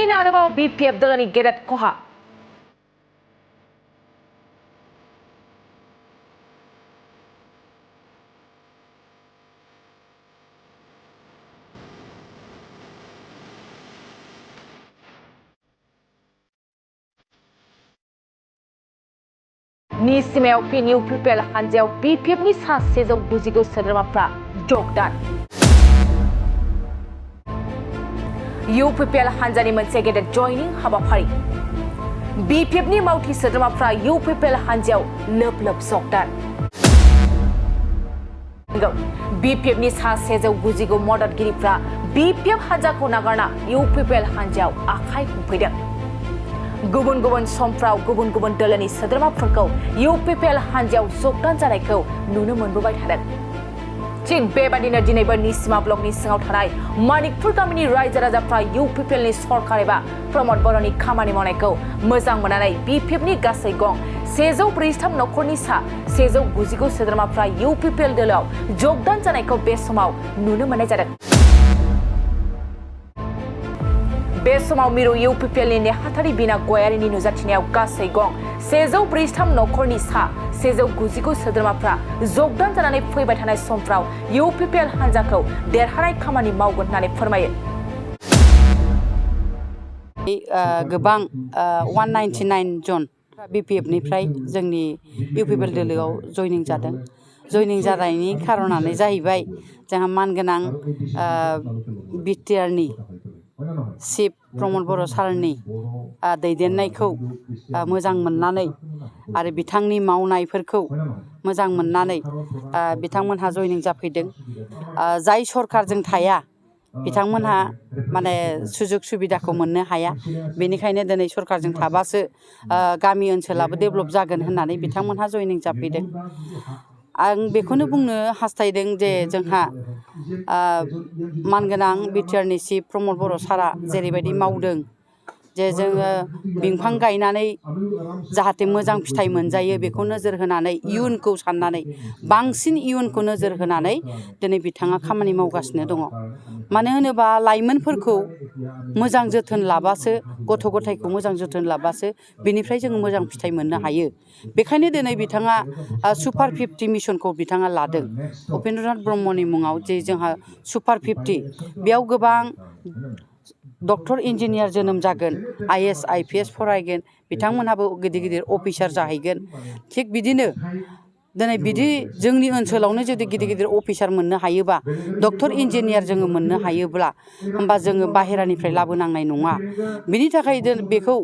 Filistin araba BPF dagani gedat koha. Ni simeo pi new people hanjau BPF ni sa sezo guzigo sadrama jogdan. UPPL hanjani मोनसे गेदेर जयनिं हाबाफारि BPF नि मावथि सोद्रोमाफ्रा UPPL हानजायाव लोब लोब जगदान BPF नि सा 190 मददगिरिफ्रा BPF हानजाखौ नागारना UPPL हानजायाव आखाइ हमफैदों गुबुन गुबुन समफ्राव गुबुन गुबुन दोलोनि सोद्रोमाफोरखौ UPPL हानजायाव जगदान जानायखौ नुनो मोनबोबाय थादों थिग बेबादिनो दिनैबो निसिमा ब्लकनि सिङाव थानाय मानिकपुर गामिनि रायजो राजाफ्रा UPPL नि सरकार एबा प्रमद बर'नि खामानि मावनायखौ मोजां मोननानै BPF नि गासै गं 143 नखरनि सा 190 सोद्रोमाफ्रा UPPL दोलोआव जगदान जानायखौ बे समाव नुनो मोननाय जादों बे समाव मिरु UPPL नि नेहाथारि बिना गयारिनि नुजाथिनायाव गासै गं 143 नखरनि सा 190 सोद्रोमाफ्रा जगदान जानानै फैबाय थानाय समफ्राव UPPL हानजाखौ देरहानाय खामानि मावगोन होननानै फोरमायो गोबां 199 जन BPF निफ्राय जोंनि UPPL दोलोआव जयनिं जादों जयनिं जानायनि खारनानो जाहैबाय जोंहा मानगोनां BTR नि चिफ प्रमद बर' सारनि दैदेननायखौ मोजां मोननानै आरो बिथांनि मावनायफोरखौ मोजां मोननानै बिथांमोनहा जयनिं जाफैदों जाय सरकारजों थाया बिथांमोनहा माने सुजुग सुबिदाखौ मोननो हाया बेनिखायनो दिनै सरकारजों थाबासो गामि ओनसोलाबो डेभेलप जागोन होननानै बिथांमोनहा जयनिं जाफैदों आं बेखौनो बुंनो हास्थायदों जे जोंहा मानगोनां BTR नि चिफ प्रमद बर' सारा जेरैबायदि मावदों जे जोङो बिफां गायनानै जाहाथे मोजां फिथाइ मोनजायो बेखौ नोजोर होनानै इयुनखौ साननानै बांसिन इयुनखौ नोजोर होनानै दिनै बिथाङा खामानि मावगासिनो दङ मानो होनोबा लाइमोनफोरखौ मोजां जोथोन लाबासो गथ' गथायखौ मोजां जोथोन लाबासो बेनिफ्राय जोङो मोजां फिथाइ मोननो हायो बेखायनो दिनै बिथाङा सुपार 50 मिशनखौ बिथाङा लादों उपेन्द्रनाथ ब्रह्मनि मुङाव जे जोंहा सुपार 50 बेयाव गोबां डक्टर इन्जिनियार जोनोम जागोन IAS IPS फरायगोन बिथांमोनहाबो गिदिर गिदिर अफिसार जाहैगोन थिग बिदिनो दिनै बिदि जोंनि ओनसोलावनो जुदि गिदिर गिदिर अफिसार मोननो हायोबा डक्टर इन्जिनियार जोङो मोननो हायोब्ला होमबा जोङो बाहेरानिफ्राय लाबोनांनाय नङा बिनि थाखाय बेखौ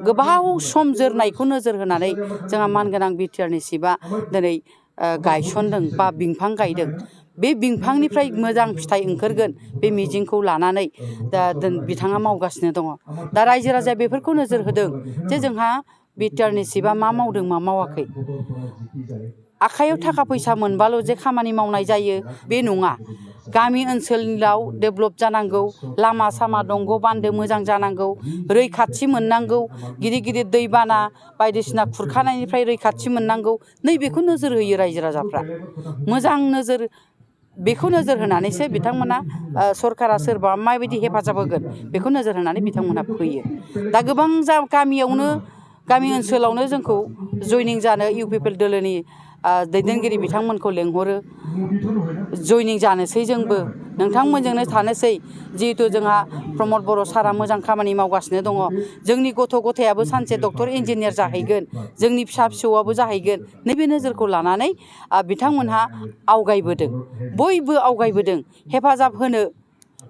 गोबाव सम जोरनायखौ नोजोर होनानै जोंहा मानगोनां BTR नि चिफआ दिनै गायसनदों बा बिफां गायदों बे बिफांनिफ्राय मोजां फिथाइ ओंखारगोन बे मिजिंखौ लानानै दा बिथाङा मावगासिनो दङ दा रायजो राजाया बेफोरखौ नोजोर होदों जे जोंहा BTR नि चिफआ मा मावदों मा मावाखै आखायाव थाखा फैसा मोनबाल' जे खामानि मावनाय जायो बे नङा गामि ओनसोलाव डेभेलप जानांगौ लामा सामा दंग बान्दो मोजां जानांगौ रैखाथि मोननांगौ गिदिर गिदिर दैबाना बायदिसिना खुरखानायनिफ्राय रैखाथि मोननांगौ नैबेखौ नोजोर होयो रायजो राजाफ्रा मोजां नोजोर बेखौ नोजोर होनानैसो बिथांमोना सरकारा सोरबा माबायदि हेफाजाब होगोन बेखौ नोजोर होनानै बिथांमोना फैयो दा गोबां गामि ओनसोलावनो जोंखौ जयनिं जानो UPPL दोलोनि दैदेनगिरि बिथांमोनखौ लेंहरो जयनिं जानोसै जोंबो नोंथांमोनजोंनो थानोसै जिहेतु जोंहा प्रमद बर' सारा मोजां खामानि मावगासिनो दङ जोंनि गथ' गथायाबो सानसे डक्टर इन्जिनियार जाहैगोन जोंनि फिसा फिसौआबो जाहैगोन नैबे नोजोरखौ लानानै बिथांमोनहा आवगायबोदों बयबो आवगायबोदों हेफाजाब होनो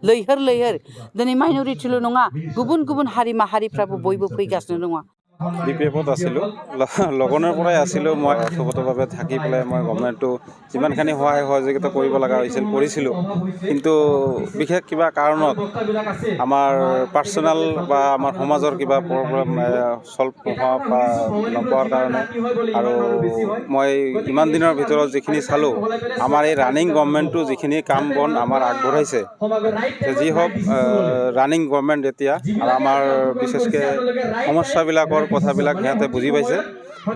लैहोर लैहोर दिनै माइन'रिटिल' नङा गुबुन गुबुन हारि माहारिफ्राबो बयबो फैगासिनो दङ BPFত আছিলোঁ লগনৰ পৰাই আছিলোঁ মই অৰ্থগতভাৱে থাকি পেলাই মই গভৰ্ণমেণ্টটো যিমানখিনি সহায় সহযোগিতা কৰিব লগা হৈছিল কৰিছিলোঁ কিন্তু বিশেষ কিবা কাৰণত আমাৰ পাৰ্চনেল বা আমাৰ সমাজৰ কিবা প্ৰব্লেম ছল্ভ নোপোৱাৰ কাৰণে আৰু মই ইমান দিনৰ ভিতৰত যিখিনি চালোঁ আমাৰ এই ৰানিং গভৰ্ণমেণ্টটো যিখিনি কাম বন আমাৰ আগবঢ়াইছে যি হওক ৰানিং গভৰ্ণমেণ্ট এতিয়া আৰু আমাৰ বিশেষকৈ সমস্যাবিলাকৰ কথাবিলাক সিহঁতে বুজি পাইছে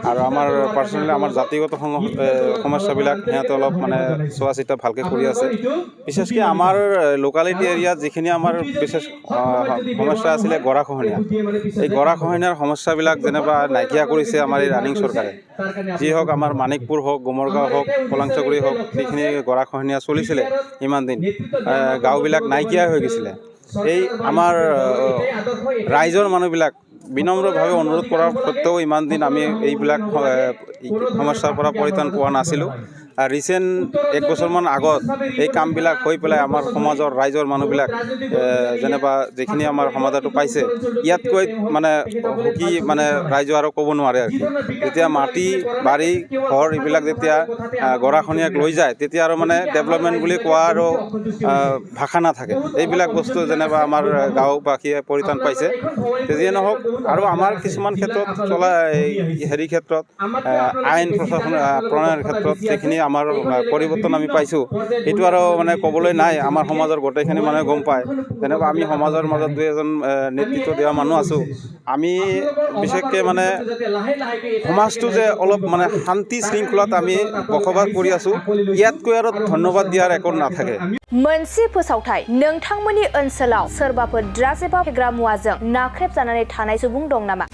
আৰু আমাৰ পাৰ্চনেলি আমাৰ জাতিগত সমস্যাবিলাক সিহঁতে অলপ মানে চোৱা চিতা ভালকৈ কৰি আছে। বিশেষকৈ আমাৰ লোকালিটি এৰিয়াত যিখিনি আমাৰ বিশেষ সমস্যা আছিলে গৰাখহনীয়া, এই গৰাখহনীয়াৰ সমস্যাবিলাক যেনিবা নাইকিয়া কৰিছে আমাৰ এই ৰানিং চৰকাৰে। যি হওক আমাৰ মানিকপুৰ হওক, গুমৰগাঁও হওক, পলাংচগুৰি হওক, যিখিনি গৰাখহনীয়া চলিছিলে ইমান দিন, গাঁওবিলাক নাইকিয়া হৈ গৈছিলে। এই আমাৰ ৰাইজৰ মানুহবিলাক বিনম্ৰভাৱে অনুৰোধ কৰাৰ সত্ত্বেও ইমান দিন আমি এইবিলাক সমস্যাৰ পৰা পৰিত্ৰাণ পোৱা নাছিলোঁ। ৰিচেণ্ট 1 বছৰমান আগত এই কামবিলাক হৈ পেলাই আমাৰ সমাজৰ ৰাইজৰ মানুহবিলাক যেনিবা যিখিনি আমাৰ সমাধানটো পাইছে, ইয়াতকৈ মানে সুখী মানে ৰাইজে আৰু ক'ব নোৱাৰে আৰু কি। যেতিয়া মাটি বাৰী ঘৰ এইবিলাক যেতিয়া গৰাখহনীয়াক লৈ যায়, তেতিয়া আৰু মানে ডেভেলপমেণ্ট বুলি কোৱা আৰু ভাষা নাথাকে। এইবিলাক বস্তু যেনিবা আমাৰ গাঁওবাসীয়ে পৰিত্ৰাণ পাইছে। যিয়ে নহওক, আৰু আমাৰ কিছুমান ক্ষেত্ৰত চলা হেৰি ক্ষেত্ৰত আইন প্ৰশাসন প্ৰণয়নৰ ক্ষেত্ৰত যিখিনি আমাৰ পৰিৱৰ্তন আমি পাইছোঁ, সেইটো আৰু মানে ক'বলৈ নাই। আমাৰ সমাজৰ গোটেইখিনি মানুহে গম পায়। যেনেকুৱা আমি সমাজৰ মাজত 2-এজন নেতৃত্ব দিয়া মানুহ আছোঁ। আমি বিশেষকৈ মানে সমাজটো যে অলপ মানে শান্তি শৃংখলাত আমি বসবাস কৰি আছোঁ, ইয়াতকৈ আৰু ধন্যবাদ দিয়াৰ একো নাথাকে। मोनसे फोसावथाय नोंथांमोननि ओनसोलाव सोरबाफोर ड्राग्स एबा फेग्रा मुवाजों नाख्रेबजानानै थानाय सुबुं दं नामा?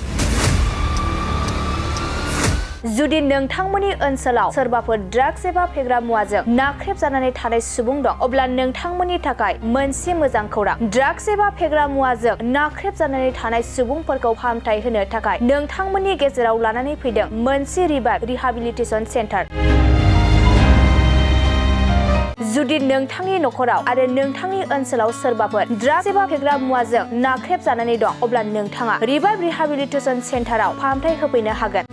जुदि नोंथांमोननि ओनसोलाव सोरबाफोर ड्राग्स एबा फेग्रा मुवाजों नाख्रेबजानानै थानाय सुबुं दं, अब्ला नोंथांमोननि थाखाय मोनसे मोजां खौरां। ड्राग्स एबा फेग्रा मुवाजों नाख्रेबजानानै थानाय सुबुंफोरखौ फाहामथाय होनो थाखाय नोंथांमोननि गेजेराव लानानै फैदों मोनसे रिभाइभ रिहाबिलिटेसन सेन्टार। जुदि नोंथांनि नखराव आरो नोंथांनि ओनसोलाव सोरबाफोर ड्राग्स एबा फेग्रा मुवाजों नाख्रेबजानानै दं, अब्ला नोंथाङा रिभाइभ रिहाबिलिटेसन सेन्टाराव फाहामथाय होफैनो हागोन।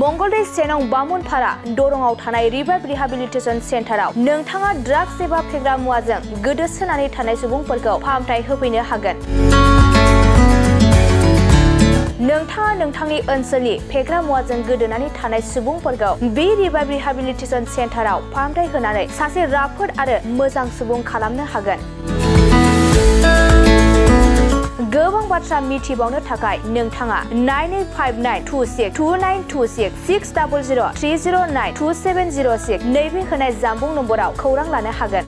मंगलदै 1 नं बामुनपारा दरंआव थानाय रिभाइभ रिहाबिलिटेसन सेन्टाराव नोंथाङा ड्राग्स एबा फेग्रा मुवाजों गोदोसोनानै थानाय सुबुंफोरखौ फाहामथाय होफैनो हागोन। नोंथाङा नोंथांनि ओनसोलनि फेग्रा मुवाजों गोदोनानै थानाय सुबुंफोरखौ बे रिभाइभ रिहाबिलिटेसन सेन्टाराव फाहामथाय होनानै सासे राफोद आरो मोजां सुबुं खालामनो हागोन। गोबां बाथ्रा मिथिबावनो थाखाय नोंथाङा 9859262926 60030927006 नैबे होनाय जानबुं नम्बराव खौरां लानो हागोन।